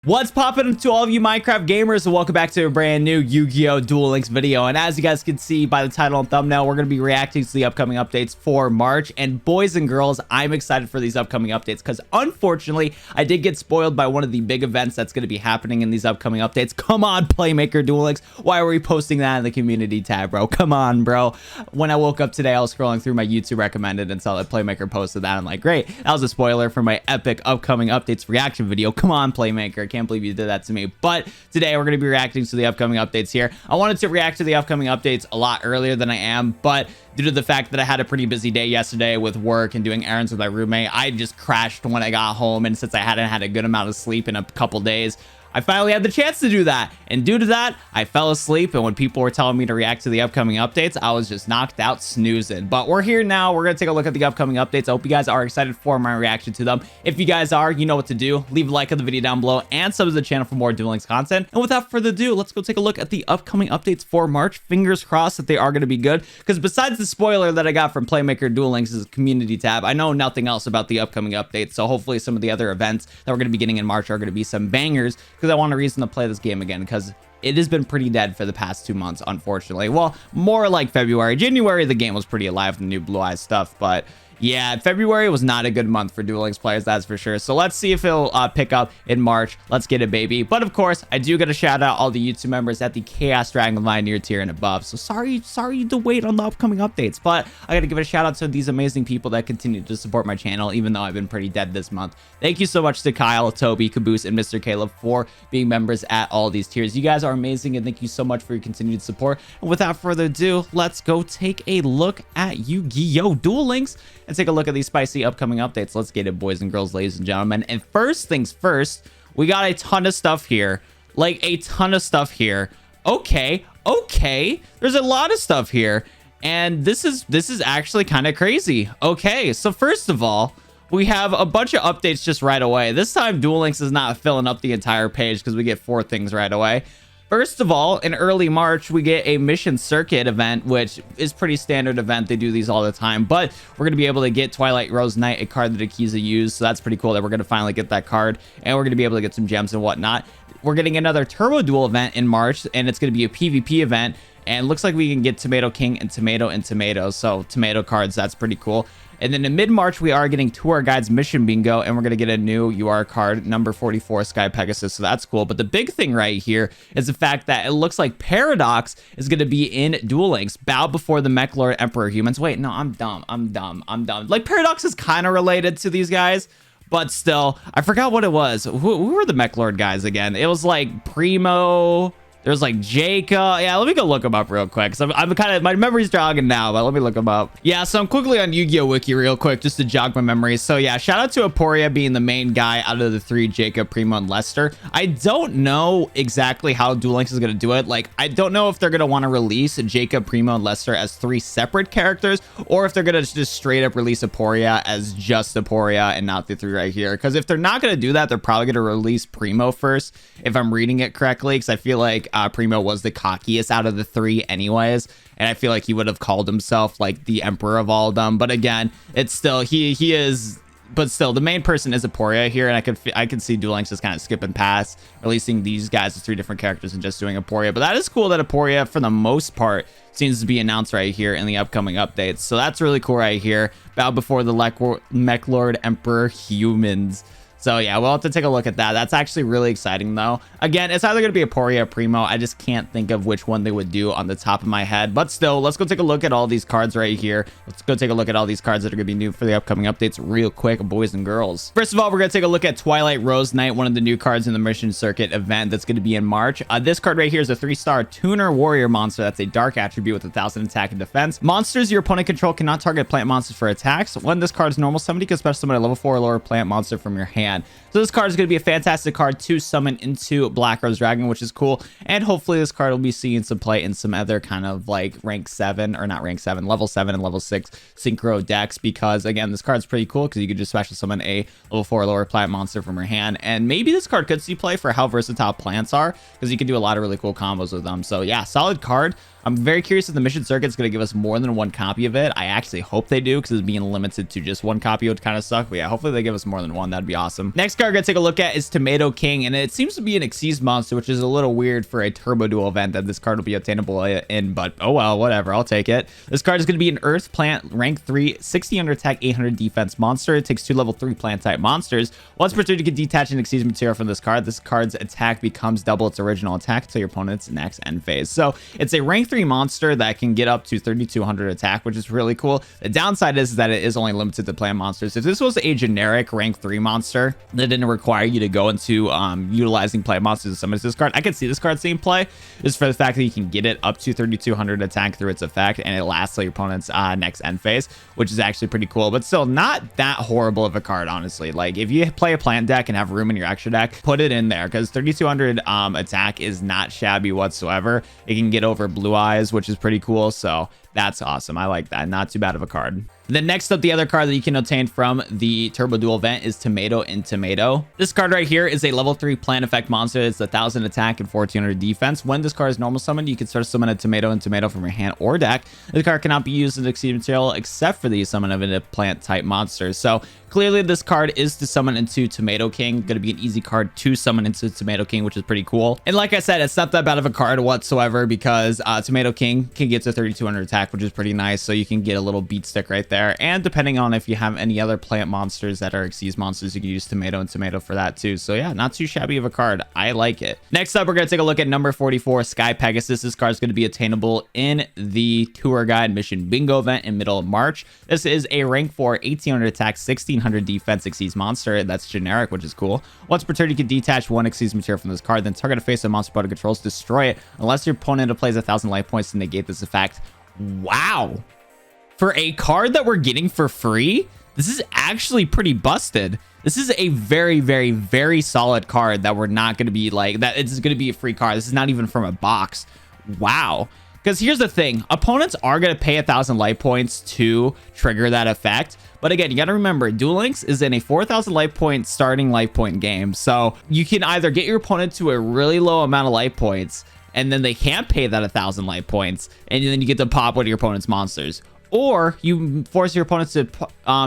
What's poppin' to all of you Minecraft gamers, and welcome back to a brand new Yu-Gi-Oh! Duel Links video. And as you guys can see by the title and thumbnail, we're going to be reacting to the upcoming updates for March. And boys and girls, I'm excited for these upcoming updates because unfortunately, I did get spoiled by one of the big events that's going to be happening in these upcoming updates. Come on, Playmaker Duel Links. Why were we posting that in the community tab, bro? Come on, bro. When I woke up today, I was scrolling through my YouTube recommended and saw that Playmaker posted that. I'm like, great, that was a spoiler for my epic upcoming updates reaction video. Come on, Playmaker. Can't believe you did that to me. But today we're going to be reacting to the upcoming updates here. I wanted to react to the upcoming updates a lot earlier than I am, but due to the fact that I had a pretty busy day yesterday with work and doing errands with my roommate, I just crashed when I got home. And since I hadn't had a good amount of sleep in a couple days, I finally had the chance to do that. And due to that, I fell asleep. And when people were telling me to react to the upcoming updates, I was just knocked out snoozing. But we're here now. We're going to take a look at the upcoming updates. I hope you guys are excited for my reaction to them. If you guys are, you know what to do. Leave a like on the video down below and sub to the channel for more Duel Links content. And without further ado, let's go take a look at the upcoming updates for March. Fingers crossed that they are going to be good. Because besides the spoiler that I got from Playmaker Duel Links' community tab, I know nothing else about the upcoming updates. So hopefully some of the other events that we're going to be getting in March are going to be some bangers. Because I want a reason to play this game again, because it has been pretty dead for the past 2 months, unfortunately. Well, more like February. January, the game was pretty alive with the new Blue Eyes stuff, but yeah, February was not a good month for Duel Links players, that's for sure. So let's see if it'll pick up in March. Let's get it, baby. But of course, I do got to shout out all the YouTube members at the Chaos Dragon Linear tier and above. So sorry to wait on the upcoming updates, but I got to give a shout out to these amazing people that continue to support my channel, even though I've been pretty dead this month. Thank you so much to Kyle, Toby, Caboose, and Mr. Caleb for being members at all these tiers. You guys are amazing, and thank you so much for your continued support. And without further ado, let's go take a look at Yu-Gi-Oh! Duel Links and take a look at these spicy upcoming updates. Let's get it, boys and girls, ladies and gentlemen. And first things first, we got a ton of stuff here. Like a ton of stuff here. Okay. There's a lot of stuff here. And this is actually kind of crazy. Okay, so first of all, we have a bunch of updates just right away. This time Duel Links is not filling up the entire page because we get 4 things right away. First of all, in early March, we get a mission circuit event, which is pretty standard event. They do these all the time, but we're going to be able to get Twilight Rose Knight, a card that Akiza used. So that's pretty cool that we're going to finally get that card, and we're going to be able to get some gems and whatnot. We're getting another Turbo Duel event in March, and it's going to be a PvP event. And looks like we can get Tomato King and Tomato. So tomato cards, that's pretty cool. And then in mid-March, we are getting Tour Guides Mission Bingo, and we're going to get a new UR card, number 44, Sky Pegasus, so that's cool. But the big thing right here is the fact that it looks like Paradox is going to be in Duel Links. Bow before the Mech Lord Emperor humans. Wait, no, I'm dumb. Like, Paradox is kind of related to these guys, but still, I forgot what it was. Who were the Mech Lord guys again? It was like Primo. There's like Jacob. Yeah, let me go look him up real quick. So I'm kind of, my memory's jogging now, but let me look him up. Yeah, so I'm quickly on Yu-Gi-Oh! Wiki real quick just to jog my memory. So yeah, shout out to Aporia being the main guy out of the 3, Jacob, Primo, and Lester. I don't know exactly how Duel Links is going to do it. Like, I don't know if they're going to want to release Jacob, Primo, and Lester as 3 separate characters, or if they're going to just straight up release Aporia as just Aporia and not the 3 right here. Because if they're not going to do that, they're probably going to release Primo first, if I'm reading it correctly, because I feel like Primo was the cockiest out of the 3 anyways, and I feel like he would have called himself like the emperor of all of them. But again, it's still he is, but still the main person is Aporia here, and I could see Duel Links just kind of skipping past releasing these guys as 3 different characters and just doing Aporia. But that is cool that Aporia for the most part seems to be announced right here in the upcoming updates, so that's really cool right here. Bow before the Mech Lord Emperor humans. So yeah, we'll have to take a look at that. That's actually really exciting though. Again, it's either going to be Aporia or Primo. I just can't think of which one they would do on the top of my head. But still, let's go take a look at all these cards right here. Let's go take a look at all these cards that are going to be new for the upcoming updates real quick, boys and girls. First of all, we're going to take a look at Twilight Rose Knight, one of the new cards in the Mission Circuit event that's going to be in March. This card right here is a 3-star Tuner Warrior monster. That's a dark attribute with 1,000 attack and defense. Monsters your opponent control cannot target plant monsters for attacks. When this card is normal summoned, you can special summon a level 4 or lower plant monster from your hand. So this card is going to be a fantastic card to summon into Black Rose Dragon, which is cool. And hopefully this card will be seeing some play in some other kind of like rank 7, or not rank 7, level 7 and level 6 synchro decks, because again, this card's pretty cool because you could just special summon a level 4 lower plant monster from your hand. And maybe this card could see play for how versatile plants are, because you can do a lot of really cool combos with them. So yeah, solid card. I'm very curious if the mission circuit's going to give us more than one copy of it. I actually hope they do, because it's being limited to just one copy would kind of suck. But yeah, hopefully they give us more than one. That'd be awesome. Next card we're going to take a look at is Tomato King, and it seems to be an Xyz monster, which is a little weird for a Turbo Duel event that this card will be obtainable in, but oh well, whatever, I'll take it. This card is going to be an Earth Plant, rank 3, 1600 attack, 800 defense monster. It takes 2 level 3 plant type monsters. Once per turn, you can detach an Xyz material from this card. This card's attack becomes double its original attack until your opponent's next end phase. So it's a rank 3 monster that can get up to 3200 attack, which is really cool. The downside is that it is only limited to plant monsters. If this was a generic rank 3 monster that didn't require you to go into utilizing plant monsters to summon this card, I could see this card seeing play, just for the fact that you can get it up to 3200 attack through its effect, and it lasts till your opponent's next end phase, which is actually pretty cool, but still not that horrible of a card, honestly. Like, if you play a plant deck and have room in your extra deck, put it in there, because 3200 attack is not shabby whatsoever. It can get over Blue Eyes, which is pretty cool, so that's awesome. I like that. Not too bad of a card. Then next up, the other card that you can obtain from the Turbo Duel event is Tomato in Tomato. This card right here is a level 3 plant effect monster. It's 1000 attack and 1400 defense. When this card is normal summoned, you can start summon a Tomato in Tomato from your hand or deck. This card cannot be used as Xyz material except for the summon of a plant type monster. So clearly this card is to summon into Tomato King. Going to be an easy card to summon into Tomato King, which is pretty cool. And like I said, it's not that bad of a card whatsoever, because Tomato King can get to 3200 attack, which is pretty nice. So you can get a little beat stick right there. And depending on if you have any other plant monsters that are Xyz monsters, you can use Tomato and Tomato for that too. So yeah, not too shabby of a card. I like it. Next up, we're going to take a look at number 44, Sky Pegasus. This card is going to be attainable in the Tour Guide Mission Bingo event in middle of March. This is a rank 4, 1800 attack, 1600 defense Xyz monster. That's generic, which is cool. Once per turn, you can detach one Xyz material from this card, then target a face of monster opponent controls, destroy it, unless your opponent plays 1000 life points to negate this effect. Wow. For a card that we're getting for free, this is actually pretty busted. This is a very, very, very solid card that we're not going to be like, that it's going to be a free card. This is not even from a box. Wow. Because here's the thing, opponents are going to pay 1000 life points to trigger that effect. But again, you got to remember, Duel Links is in a 4000 life point starting life point game. So you can either get your opponent to a really low amount of life points, and then they can't pay that 1000 life points, and then you get to pop one of your opponent's monsters. Or you force your opponents to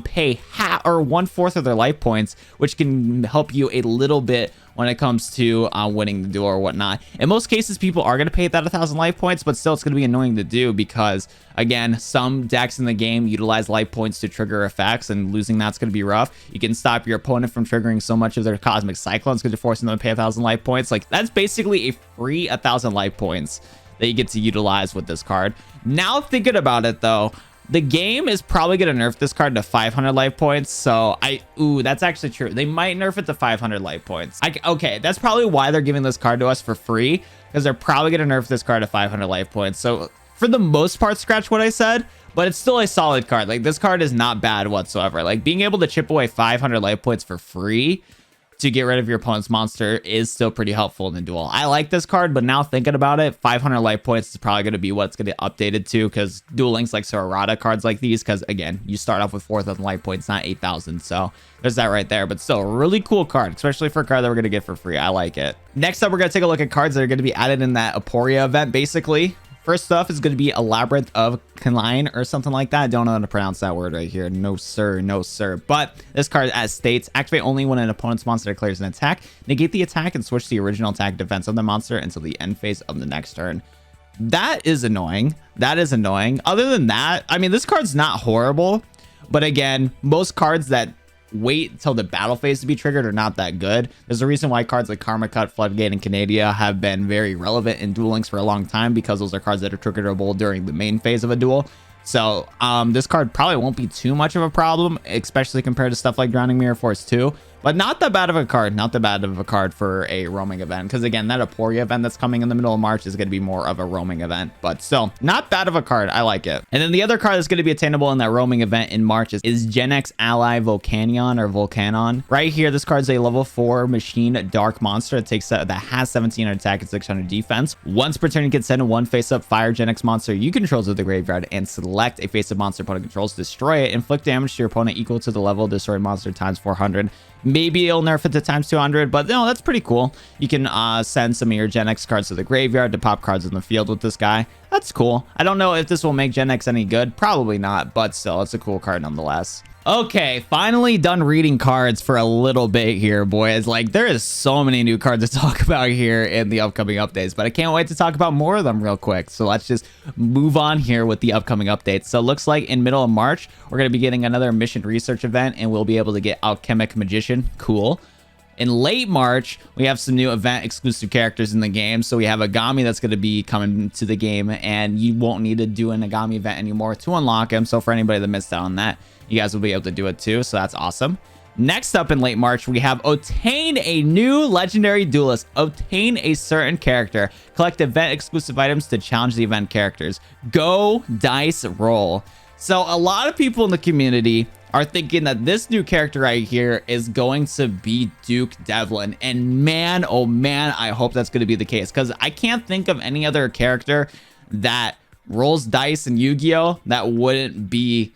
pay half or 1/4 of their life points, which can help you a little bit when it comes to winning the duel or whatnot. In most cases, people are going to pay that 1000 life points, but still it's going to be annoying to do because, again, some decks in the game utilize life points to trigger effects, and losing that's going to be rough. You can stop your opponent from triggering so much of their Cosmic Cyclones because you're forcing them to pay 1000 life points. Like, that's basically a free 1000 life points that you get to utilize with this card. Now thinking about it though, the game is probably going to nerf this card to 500 life points. So that's actually true. They might nerf it to 500 life points. Okay, that's probably why they're giving this card to us for free, because they're probably going to nerf this card to 500 life points. So for the most part, scratch what I said, but it's still a solid card. Like, this card is not bad whatsoever. Like, being able to chip away 500 life points for free to get rid of your opponent's monster is still pretty helpful in the duel. I like this card, but now thinking about it, 500 life points is probably going to be what it's going to get updated to, because Duel Links likes to errata cards like these, because again, you start off with 4000 life points, not 8000. So there's that right there, but still a really cool card, especially for a card that we're going to get for free. I like it. Next up, we're going to take a look at cards that are going to be added in that Aporia event, basically. First off is going to be a Labyrinth of Kaline or something like that. I don't know how to pronounce that word right here. No, sir. No, sir. But this card, as states, activate only when an opponent's monster declares an attack. Negate the attack and switch the original attack defense of the monster until the end phase of the next turn. That is annoying. That is annoying. Other than that, I mean, this card's not horrible. But again, most cards that wait till the battle phase to be triggered are not that good. There's a reason why cards like Karma Cut, Floodgate, and Canadia have been very relevant in Duel Links for a long time, because those are cards that are triggerable during the main phase of a duel. So this card probably won't be too much of a problem, especially compared to stuff like Drowning Mirror Force 2. But not that bad of a card. Not that bad of a card for a roaming event. Because again, that Aporia event that's coming in the middle of March is going to be more of a roaming event. But still, not bad of a card. I like it. And then the other card that's going to be attainable in that roaming event in March is Gen X Ally Volcanion or Volcanon. Right here, this card's a level 4 machine dark monster that has 1700 attack and 600 defense. Once per turn, you can send one face-up fire Gen X monster you control to the graveyard and select a face-up monster opponent controls, destroy it, inflict damage to your opponent equal to the level destroyed monster times 400. Maybe it'll nerf it to times 200, but no, that's pretty cool. You can send some of your Gen X cards to the graveyard to pop cards in the field with this guy. That's cool. I don't know if this will make Gen X any good. Probably not, but still, it's a cool card nonetheless. Okay, finally done reading cards for a little bit here, boys. Like, there is so many new cards to talk about here in the upcoming updates, but I can't wait to talk about more of them real quick. So let's just move on here with the upcoming updates. So it looks like in middle of March, we're going to be getting another mission research event, and we'll be able to get Alchemic Magician. Cool. In late March, we have some new event exclusive characters in the game. So we have Agami that's going to be coming to the game, and you won't need to do an Agami event anymore to unlock him. So for anybody that missed out on that, you guys will be able to do it too. So that's awesome. Next up in late March, we have obtain a new legendary duelist. Obtain a certain character. Collect event exclusive items to challenge the event characters. Go dice roll. So a lot of people in the community are thinking that this new character right here is going to be Duke Devlin. And man, oh man, I hope that's going to be the case, because I can't think of any other character that rolls dice in Yu-Gi-Oh! That wouldn't be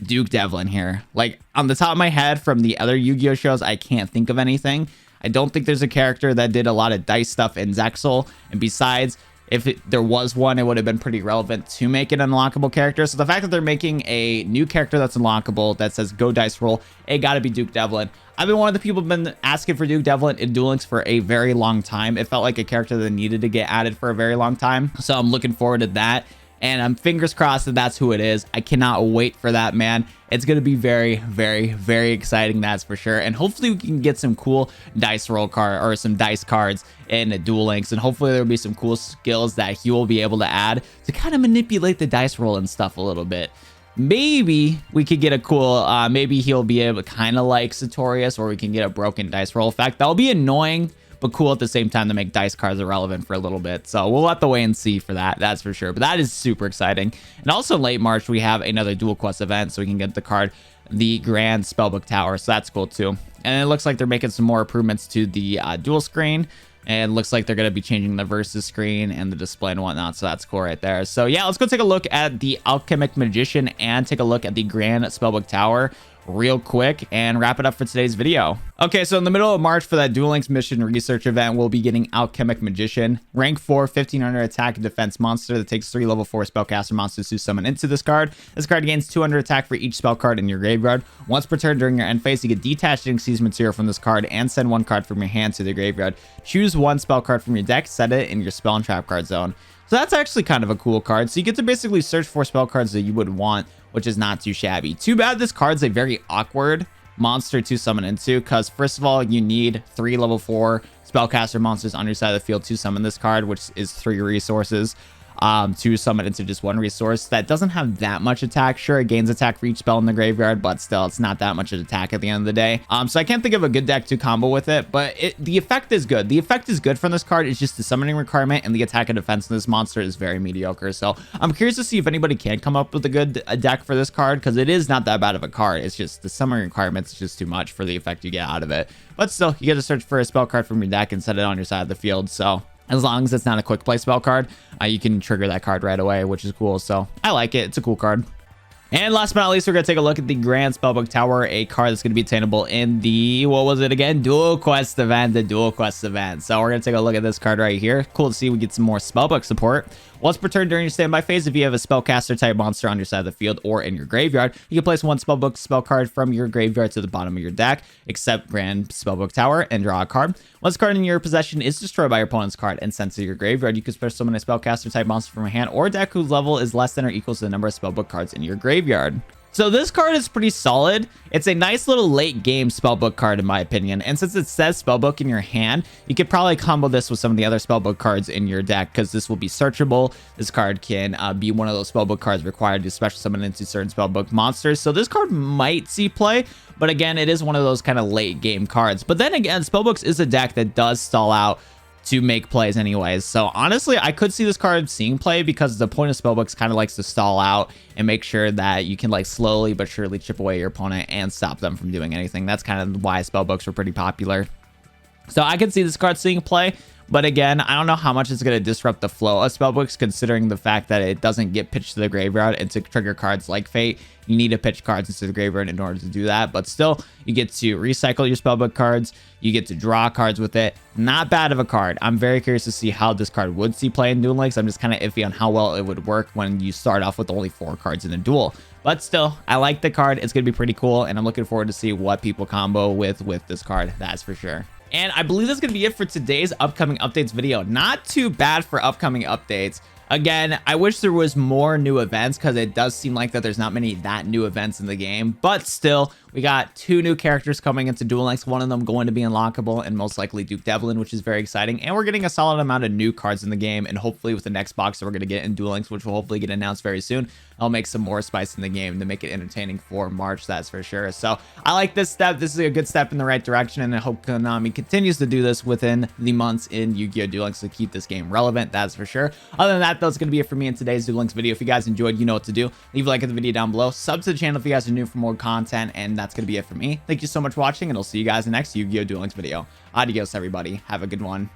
Duke Devlin here. Like, on the top of my head from the other Yu-Gi-Oh! Shows, I can't think of anything. I don't think there's a character that did a lot of dice stuff in Zexal. And besides, if there was one, it would have been pretty relevant to make it an unlockable character. So the fact that they're making a new character that's unlockable that says go dice roll, it got to be Duke Devlin. I've been one of the people who've been asking for Duke Devlin in Duel Links for a very long time. It felt like a character that needed to get added for a very long time. So I'm looking forward to that. And I'm fingers crossed that that's who it is. I cannot wait for that, man. It's going to be very, very, very exciting, that's for sure. And hopefully we can get some cool dice roll card or some dice cards in Duel Links. And hopefully there'll be some cool skills that he will be able to add to kind of manipulate the dice roll and stuff a little bit. Maybe we could get a cool, maybe he'll be able to kind of like Sartorius, or we can get a broken dice roll effect. That'll be annoying, but cool at the same time to make dice cards irrelevant for a little bit. So we'll have to wait and see for that. That's for sure. But that is super exciting. And also late March, we have another Dual Quest event, so we can get the card, the Grand Spellbook Tower. So that's cool too. And it looks like they're making some more improvements to the dual screen. And it looks like they're going to be changing the versus screen and the display and whatnot. So that's cool right there. So yeah, let's go take a look at the Alchemic Magician and take a look at the Grand Spellbook Tower real quick and wrap it up for today's video. Okay, so in the middle of March for that Duel Links mission research event, we'll be getting Alchemic Magician, rank 4, 1500 attack and defense monster that takes 3 level 4 spellcaster monsters to summon into this card. This card gains 200 attack for each spell card in your graveyard. Once per turn during your end phase, you get detached and seize material from this card and send 1 card from your hand to the graveyard. Choose 1 spell card from your deck, set it in your spell and trap card zone. So that's actually kind of a cool card. So you get to basically search for spell cards that you would want, which is not too shabby. Too bad this card's a very awkward monster to summon into, because first of all, you need 3 level 4 spellcaster monsters on your side of the field to summon this card, which is 3 resources. To summon into just 1 resource that doesn't have that much attack. Sure, it gains attack for each spell in the graveyard, but still, it's not that much of attack at the end of the day. So I can't think of a good deck to combo with it, but the effect is good. The effect is good from this card. It's just the summoning requirement and the attack and defense in this monster is very mediocre. So I'm curious to see if anybody can come up with a good deck for this card, because it is not that bad of a card. It's just the summoning requirements is just too much for the effect you get out of it. But still, you get to search for a spell card from your deck and set it on your side of the field. So as long as it's not a quick play spell card, you can trigger that card right away, which is cool. So I like it. It's a cool card. And last but not least, we're going to take a look at the Grand Spellbook Tower, a card that's going to be attainable in the, what was it again? Dual Quest event, the Dual Quest event. So we're going to take a look at this card right here. Cool to see we get some more Spellbook support. Once per turn during your standby phase, if you have a spellcaster type monster on your side of the field or in your graveyard, you can place 1 Spellbook spell card from your graveyard to the bottom of your deck, except Grand Spellbook Tower, and draw a card. Once a card in your possession is destroyed by your opponent's card and sent to your graveyard, you can special summon a spellcaster type monster from a hand or deck whose level is less than or equals to the number of spellbook cards in your graveyard. So this card is pretty solid. It's a nice little late game spellbook card in my opinion. And since it says spellbook in your hand, you could probably combo this with some of the other spellbook cards in your deck, because this will be searchable. This card can be one of those spellbook cards required to special summon into certain spellbook monsters. So this card might see play, but again, it is one of those kind of late game cards. But then again, spellbooks is a deck that does stall out to make plays anyways. So honestly, I could see this card seeing play, because the point of spellbooks kind of likes to stall out and make sure that you can like slowly but surely chip away your opponent and stop them from doing anything. That's kind of why spellbooks were pretty popular. So I could see this card seeing play, But again, I don't know how much it's going to disrupt the flow of spellbooks, considering the fact that it doesn't get pitched to the graveyard, and to trigger cards like Fate, you need to pitch cards into the graveyard in order to do that. But still, you get to recycle your spellbook cards, you get to draw cards with it. Not bad of a card. I'm very curious to see how this card would see play in Duel Links. I'm just kind of iffy on how well it would work when you start off with only 4 cards in a duel. But still, I like the card. It's going to be pretty cool, and I'm looking forward to see what people combo with this card. That's for sure. And I believe that's going to be it for today's upcoming updates video. Not too bad for upcoming updates. Again, I wish there was more new events, because it does seem like that there's not many new events in the game. But still, we got 2 new characters coming into Duel Links. One of them going to be unlockable, and most likely DEVLIN, which is very exciting. And we're getting a solid amount of new cards in the game. And hopefully with the next box that we're going to get in Duel Links, which will hopefully get announced very soon, I'll make some more spice in the game to make it entertaining for March, that's for sure. So I like this step. This is a good step in the right direction, and I hope Konami continues to do this within the months in Yu-Gi-Oh! Duel Links to keep this game relevant, that's for sure. Other than that, that's going to be it for me in today's Duel Links video. If you guys enjoyed, you know what to do. Leave a like at the video down below. Sub to the channel if you guys are new for more content, and that's going to be it for me. Thank you so much for watching, and I'll see you guys in the next Yu-Gi-Oh! Duel Links video. Adios, everybody. Have a good one.